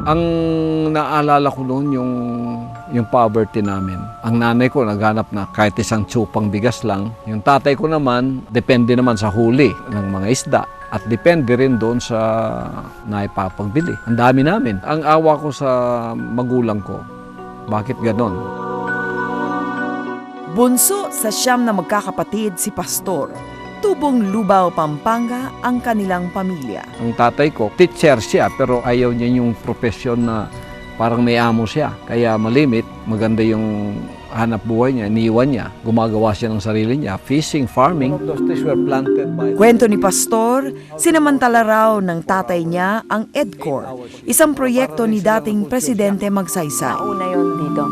Ang naalala ko noon yung poverty namin. Ang nanay ko naghanap na kahit isang tsupang bigas lang. Yung tatay ko naman, depende naman sa huli ng mga isda. At depende rin doon sa naipapagbili. Ang dami namin. Ang awa ko sa magulang ko, bakit ganon? Bunso sa siyam na magkakapatid si Pastor. Tubong Lubao, Pampanga ang kanilang pamilya. Ang tatay ko, teacher siya pero ayaw niya yung profesyon na parang may amo siya. Kaya malimit, maganda yung hanap buhay niya, iniwan niya. Gumagawa siya ng sarili niya, fishing, farming. Those trees were planted by... Kwento ni Pastor, sinamantala raw ng tatay niya ang EDCOR, isang proyekto ni dating Presidente Magsaysay. Una yon dito.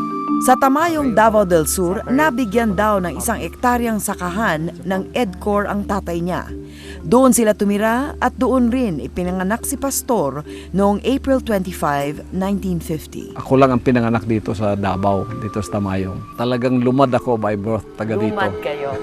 Sa Tamayong, Davao del Sur, nabigyan daw ng 1 hektaryang sakahan ng EDCOR ang tatay niya. Doon sila tumira at doon rin ipinanganak si Pastor noong April 25, 1950. Ako lang ang pinanganak dito sa Davao, dito sa Tamayong. Talagang lumad ako by birth, taga dito. Lumad kayo.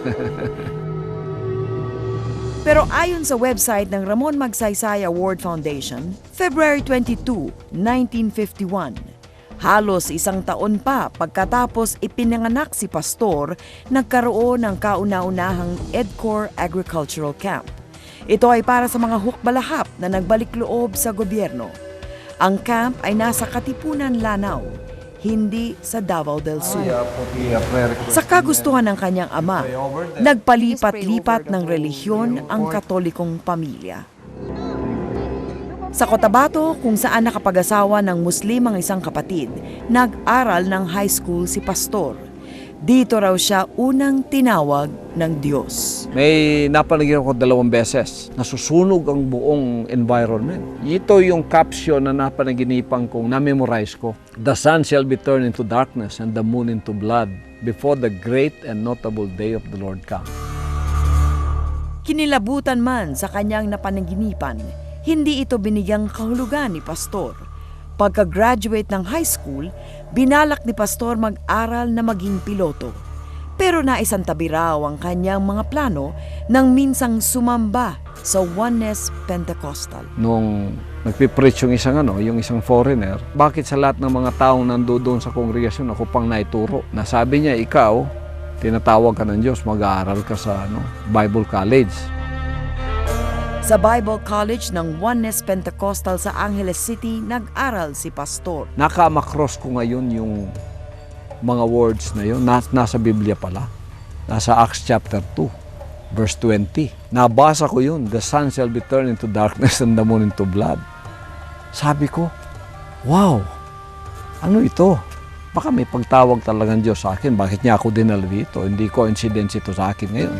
Pero ayon sa website ng Ramon Magsaysay Award Foundation, February 22, 1951, halos 1 taon pa pagkatapos ipinanganak si Pastor, nagkaroon ng kauna-unahang EDCOR Agricultural Camp. Ito ay para sa mga hukbalahap na nagbalik loob sa gobyerno. Ang camp ay nasa Katipunan, Lanao, hindi sa Davao del Sur. Sa kagustuhan ng kanyang ama, nagpalipat-lipat ng relihiyon ang Katolikong pamilya. Sa Cotabato, kung saan nakapag-asawa ng Muslim ang isang kapatid, nag-aral ng high school si Pastor. Dito raw siya unang tinawag ng Diyos. May napanaginip ko 2 beses. Nasusunog ang buong environment. Ito yung caption na napanaginipan kong na-memorize ko. The sun shall be turned into darkness and the moon into blood before the great and notable day of the Lord come. Kinilabutan man sa kanyang napanaginipan, hindi ito binigyang kahulugan ni Pastor. Pagka-graduate ng high school, binalak ni Pastor mag-aral na maging piloto. Pero naisantabi raw ang kanyang mga plano nang minsang sumamba sa Oneness Pentecostal. Nung nagpipreach yung isang foreigner, bakit sa lahat ng mga taong nandoon sa kongregasyon ako pang naituro? Nasabi niya, ikaw, tinatawag ka ng Diyos, mag-aaral ka sa Bible College. Sa Bible College ng Oneness Pentecostal sa Angeles City, nag-aral si Pastor. Nakamakross ko ngayon yung mga words na yun. Nasa Biblia pala. Nasa Acts chapter 2, verse 20. Nabasa ko yun, the sun shall be turned into darkness and the moon into blood. Sabi ko, wow, ano ito? Baka may pagtawag talagang Diyos sa akin. Bakit niya ako dinala dito? Hindi coincidence ito sa akin ngayon.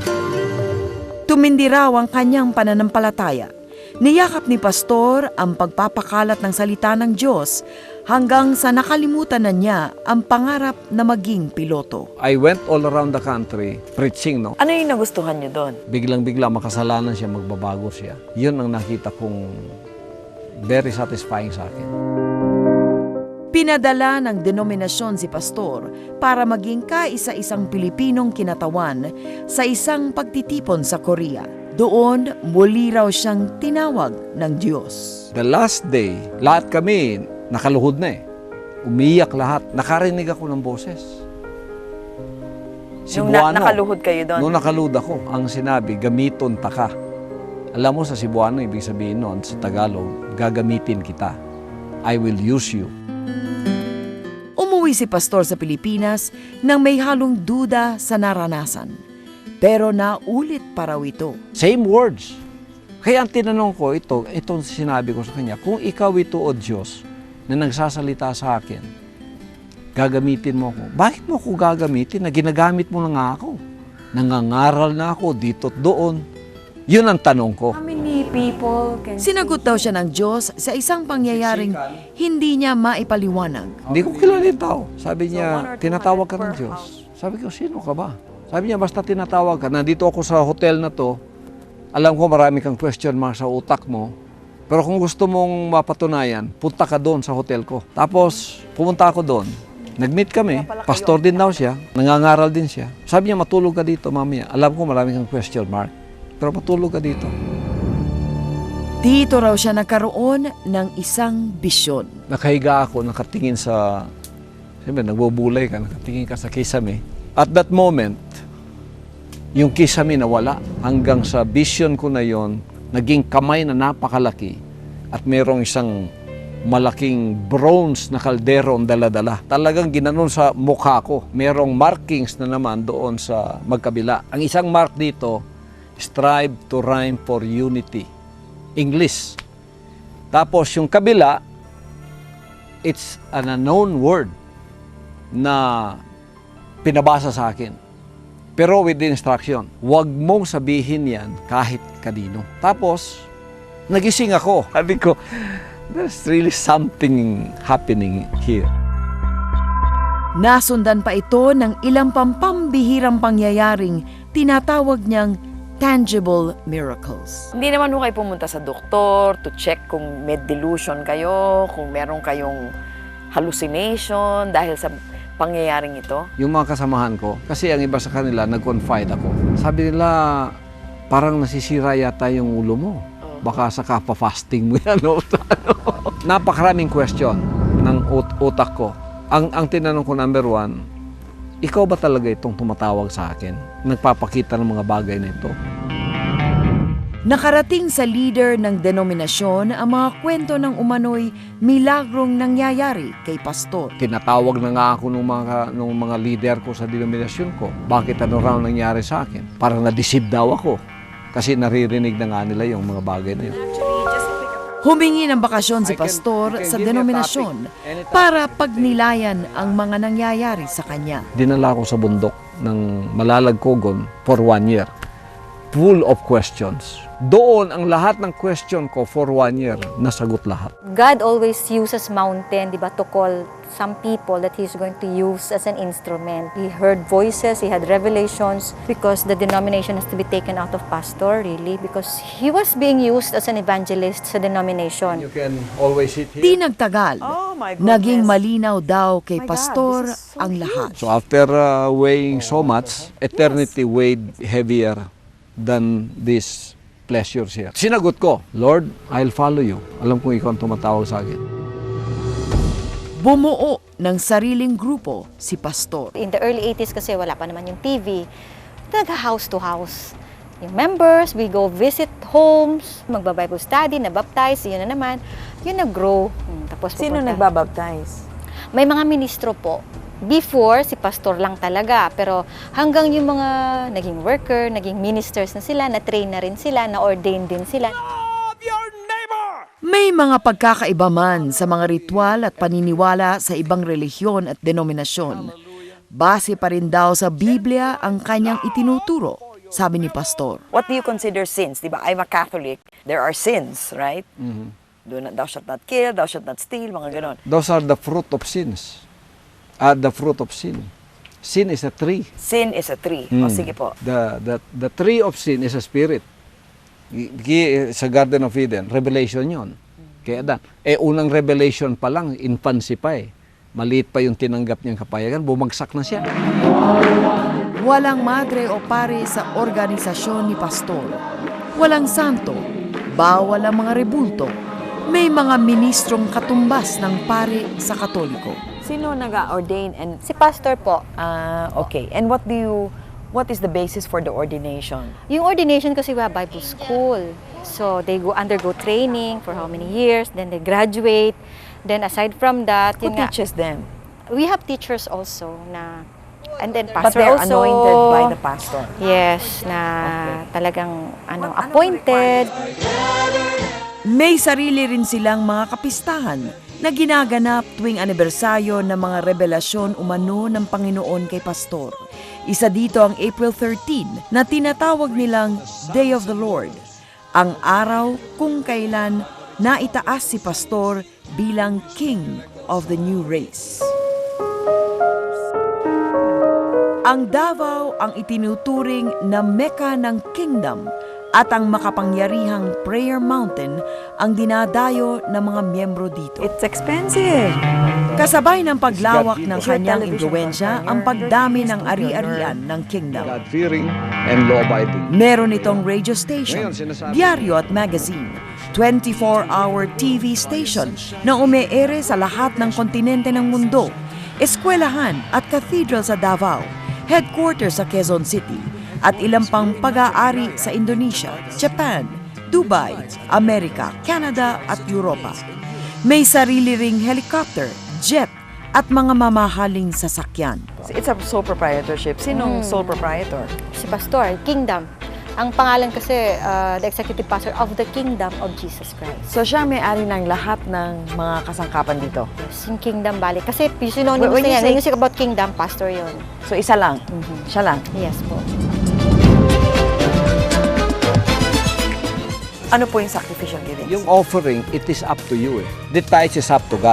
Tumindi raw ang kanyang pananampalataya. Niyakap ni Pastor ang pagpapakalat ng salita ng Diyos hanggang sa nakalimutan na niya ang pangarap na maging piloto. I went all around the country preaching. Ano yung nagustuhan niyo doon? Biglang-bigla makasalanan siya, magbabago siya. Yun ang nakita kong very satisfying sa akin. Pinadala ng denominasyon si Pastor para maging kaisa-isang Pilipinong kinatawan sa isang pagtitipon sa Korea. Doon, muli raw siyang tinawag ng Diyos. The last day, lahat kami nakaluhod na Umiyak lahat. Nakarinig ako ng boses. Nung nakaluhod kayo doon? Nung nakaluhod ako, ang sinabi, gamiton ta ka. Alam mo sa Cebuano, ibig sabihin noon, sa Tagalog, gagamitin kita. I will use you. Umuwi si Pastor sa Pilipinas nang may halong duda sa naranasan. Pero naulit pa raw ito. Same words. Kaya ang tinanong ko, itong sinabi ko sa kanya, kung ikaw ito o Diyos na nagsasalita sa akin, gagamitin mo ako. Bakit mo ako gagamitin? Na ginagamit mo na nga ako. Nangangaral na ako dito at doon. Yun ang tanong ko. How many people can... Sinagot daw siya ng Diyos sa isang pangyayaring hindi niya maipaliwanag. Hindi ko kilala yung tao. Sabi niya, tinatawag ka ng Diyos. Sabi ko, sino ka ba? Sabi niya, basta tinatawag ka. Nandito ako sa hotel na to. Alam ko marami kang question mark sa utak mo. Pero kung gusto mong mapatunayan, punta ka doon sa hotel ko. Tapos, pumunta ako doon. Nag-meet kami. Pastor din daw siya. Nangangaral din siya. Sabi niya, matulog ka dito mamaya. Alam ko marami kang question mark. Pero matulog ka dito. Dito raw siya nagkaroon ng isang bisyon. Nakahiga ako, nakatingin sa, siyempre nagbubulay ka, nakatingin ka sa kisame. At that moment, yung kisame nawala hanggang sa vision ko na yon, naging kamay na napakalaki at merong isang malaking bronze na kaldero ang dala-dala. Talagang ginanon sa mukha ko. Merong markings na naman doon sa magkabila. Ang isang mark dito, strive to rhyme for unity. English. Tapos yung kabila, it's an unknown word na pinabasa sa akin. Pero with the instruction, huwag mong sabihin yan kahit kanino. Tapos, nagising ako. Sabi ko, there's really something happening here. Nasundan pa ito ng ilang pampambihirang pangyayaring tinatawag niyang tangible miracles. Hindi naman ho kayo pumunta sa doktor to check kung may delusion kayo, kung meron kayong hallucination dahil sa pangyayaring ito. Yung mga kasamahan ko, kasi ang iba sa kanila, nag-confide ako. Sabi nila, parang nasisira yata yung ulo mo. Baka sa kapa-fasting mo yan. Napakaraming question ng utak ko. Ang tinanong ko, number one, ikaw ba talaga itong tumatawag sa akin? Nagpapakita ng mga bagay na ito? Nakarating sa leader ng denominasyon ang mga kwento ng umano'y milagrong nangyayari kay pastor. Tinatawag na nga ako nung mga leader ko sa denominasyon ko. Bakit ano raw nangyari sa akin? Parang na-deceive daw ako. Kasi naririnig na nga nila yung mga bagay na yun. Humingi ng bakasyon si pastor sa denominasyon para pagnilayan ang mga nangyayari sa kanya. Dinala ko sa bundok ng Malalagkogon for 1 year. Full of questions. Doon, ang lahat ng question ko for 1 year, nasagot lahat. God always uses mountain, di ba, to call some people that He's going to use as an instrument. He heard voices, he had revelations, because the denomination has to be taken out of pastor, really, because he was being used as an evangelist sa denomination. You can always sit Di here. nagtagal, Oh my goodness. naging malinaw daw kay My God, pastor this is so ang lahat. So after weighing so much, eternity weighed heavier than this pleasures here. Sinagot ko, Lord, I'll follow you. Alam kong ikaw ang tumatawag sa akin. Bumuo ng sariling grupo si pastor. In the early 80s kasi wala pa naman yung TV, nag-house to house. Yung members, we go visit homes, magba-Bible study, na-baptize, yun na naman. Yun nag-grow. Tapos Sino pupunta. nagbabaptize? May mga ministro po. Before, si pastor lang talaga. Pero hanggang yung mga naging worker, naging ministers na sila, na-train na rin sila, na-ordain din sila. May mga pagkakaiba man sa mga ritual at paniniwala sa ibang relihiyon at denominasyon. Base pa rin daw sa Biblia ang kanyang itinuturo, sabi ni pastor. What do you consider sins? Diba? I'm a Catholic. There are sins, right? Thou shalt not kill, thou shalt not steal, mga ganon. Those are the fruit of sins. The fruit of sin. Sin is a tree. Sin is a tree. O sige po. The tree of sin is a spirit. Sa Garden of Eden, revelation yon. Kaya Adan. Unang revelation pa lang, infancy pa eh. Maliit pa yung tinanggap niyang kapayagan, bumagsak na siya. Walang madre o pare sa organisasyon ni pastor. Walang santo. Bawal ang mga rebulto. May mga ministrong katumbas ng pare sa Katoliko. Sino nag-ordain and Si pastor po. okay. And what is the basis for the ordination? Yung ordination kasi wa Bible school. So they undergo training for how many years, then they graduate. Then aside from that, Who yun nga, teaches them? we have teachers also na, and then But pastor they're also. anointed by the pastor. Yes, na talagang appointed. May sarili rin silang mga kapistahan na ginaganap tuwing anibersaryo ng mga revelasyon umano ng Panginoon kay pastor. Isa dito ang April 13 na tinatawag nilang Day of the Lord, ang araw kung kailan naitaas si pastor bilang King of the New Race. Ang Davao ang itinuturing na Mecca ng Kingdom at ang makapangyarihang Prayer Mountain ang dinadayo ng mga miyembro dito. It's expensive. Kasabay ng paglawak ng Is your kanyang television impluensya on ang fire? pagdami Your ng studio, ari-arian ng kingdom. God-fearing and law-abiding. Meron itong radio station, Ngayon, sinasabi- diaryo at magazine, 24-hour TV station na umeere sa lahat ng kontinente ng mundo, eskwelahan at cathedral sa Davao, headquarters sa Quezon City, at ilang pang pag-aari sa Indonesia, Japan, Dubai, Amerika, Canada at Europa. May sarili ring helicopter, jet, at mga mamahaling sasakyan. It's a sole proprietorship. Sinong sole proprietor? Si Pastor, Kingdom. Ang pangalan kasi, the executive pastor of the Kingdom of Jesus Christ. So siya may-ari ng lahat ng mga kasangkapan dito. Yes, yung Kingdom Valley. Kasi synonymous When na you yan. say- When you say about Kingdom, Pastor yun. So isa lang. Siya lang. Yes po. Ano po yung sacrificial giving? Yung offering, it is up to you eh. The tithes is up to God.